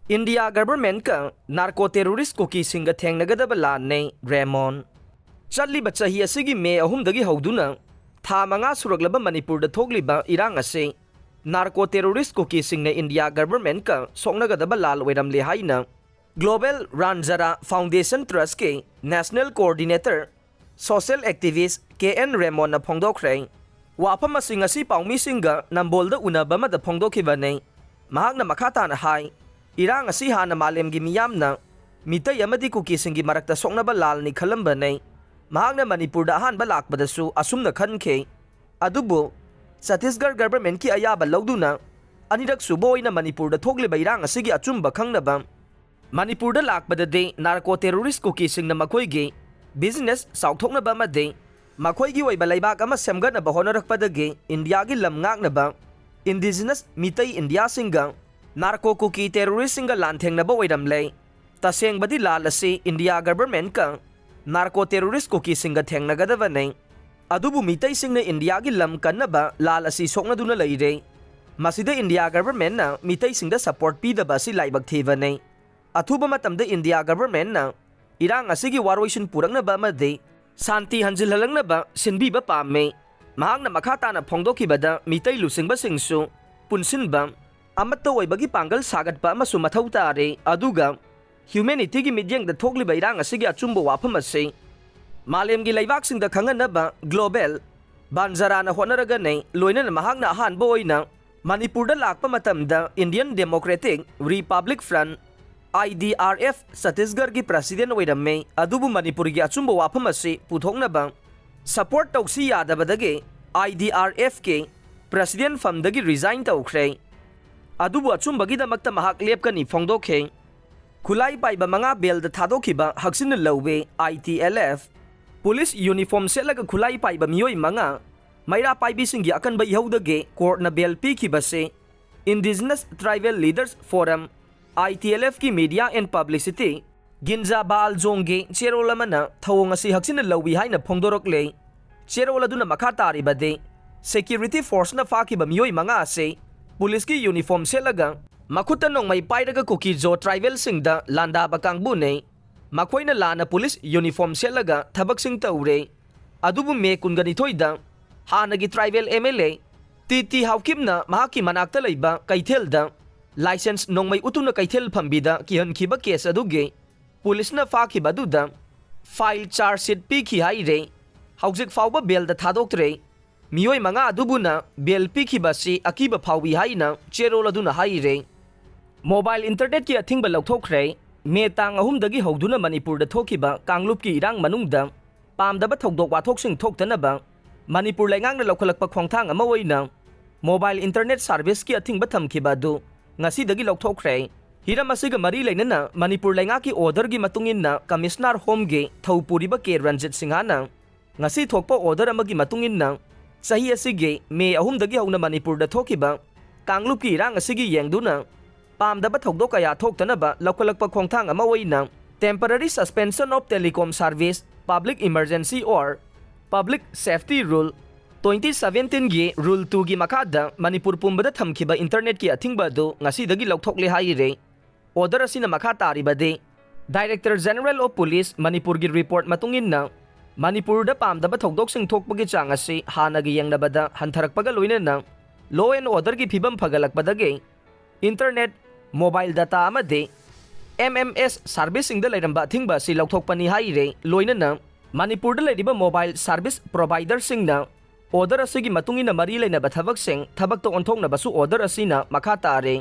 India government ka narco terrorist cookie singa thengnagada balanne Raymond Charlie Bachahi asigi me ahumdagi hauduna tha manga suraglaba Manipur da thogliba irang ase narco terrorist cookie singna India government ka soknagada balal weramle haina Global Ranjara Foundation Trust ke National Coordinator Social Activist KN Raymond na phongdokre wapam asing asi paumi singa nambolda unaba mada phongdokhibane mahak na makata na hai irang asi hana malemgi miyam na mitay amadi cookie singi marakta soknaba lal ni khalambane mahak na Manipur da ahanba lakbadasu asumna khankhe adubo Chhattisgarh government ki ayaba lawduna anirak suboy na Manipur da thogliba irang asigi achumba khangnaba Manipur da lakbadade narco terrorist cookie singna makoigi business sauthoknaba made makoigi oiba laibak ama semgatnaba honarakpadage India gi lam ngaknaba indigenous mitai India singa narco cookie terrorist singa lanthengnaba oiramle tasengbadi lalase India government ka narco terrorist cookie singa thengnagadabane adubu mitai singna India gi lam kannaba lalasi soknaduna leire masida India government na mitai singda support pidaba si laibak thibane athuba matamda India government na irang asigi waroisin puraknaba amade santi hanjilhalangnaba sinbiba pame mahakna makhata na phongdokhibada mitai lusingba singsu punsinba amatta oibagi pangal sagatpa amasu mathau tare aduga humanity gi midyangda thogliba irang asigi achumba wafam ase malemgi laibaksingda khanganaba global banjara na honaraga nei loinana mahakna ahanba oina Manipur da lakpa matamda Indian Democratic Republic Front IDRF Chhattisgarh ki president oirame adubu Manipur gi achumba wafam ase puthoknaba support tausi yadabadage IDRF ke president famdagi resign taukhre adubu achumba gi damakta mahak lepkani phongdokhe khulai paiba manga bel da thadokhiba haksin lawwe ITLF police uniform selaga khulai paiba miyoi manga maira paibi singi akanba ihodage court na bel pikhibase indigenous tribal leaders forum ITLF ki media and publicity ginja bal jongge cherola mana thawong asi haksin lawi haina phongdorokle cherola duna makhata ribade security force na fakiba miyoi manga ase police ki uniform selaga makhuta nong mai pairaga cookie jo tribal singda landa bakangbu ne makoina lana police uniform selaga thabak sing taure adubu me kungani thoida hanagi tribal MLA TT Hawkimna mahaki manakta leiba kaithelda license nongmai utuna kaithel phambida kihan khiba case aduge police na fakhiba duda file charge sheet pikhi haire haujik fawba bel da thadoktre miyoi manga adubuna bel pikhiba si akiba phawi haina cherola duna haire mobile internet ki athingba lokthokre me tang ahum dagi howduna Manipur da thokiba Kanglup ki irang manungda pamdaba thokdok wathok sing thoktanaba Manipur laingang na lokhalakpa khongthang ama oina mobile internet service ki athingba thamkhiba du ngasi dagi lokthokre hiram asiga mari lainana Manipur lainga ki order gi matungin na commissioner home ge Thaupuriba ke Ranjit Singhana ngasi thokpa order amagi matungin na sahi asige me ahum dagi hauna Manipur da thokiba Kanglup ki irang asigi yengduna pamdaba thokdok kaya thoktanaba lokhalakpa khongthang ama oina temporary suspension of telecom service public emergency or public safety rule 2017 gi rule 2 gi makada Manipur pumbada thamkhiba internet ki athingba do ngasi dagi lokthokle haire order asina makhata ribade Director General of Police Manipur gi report matungin na Manipur da pamdaba thokdok sing thokpagi chang ase hanagi yangnabada hantharakpaga loinana law and order gi phibam phagalakpadage internet mobile data amade MMS service sing da lairamba thingba si lokthokpani haire loinana Manipur da lairiba mobile service provider sing na order asigi matungina mari lainaba thabak sing thabak to onthokna basu order asina makha tare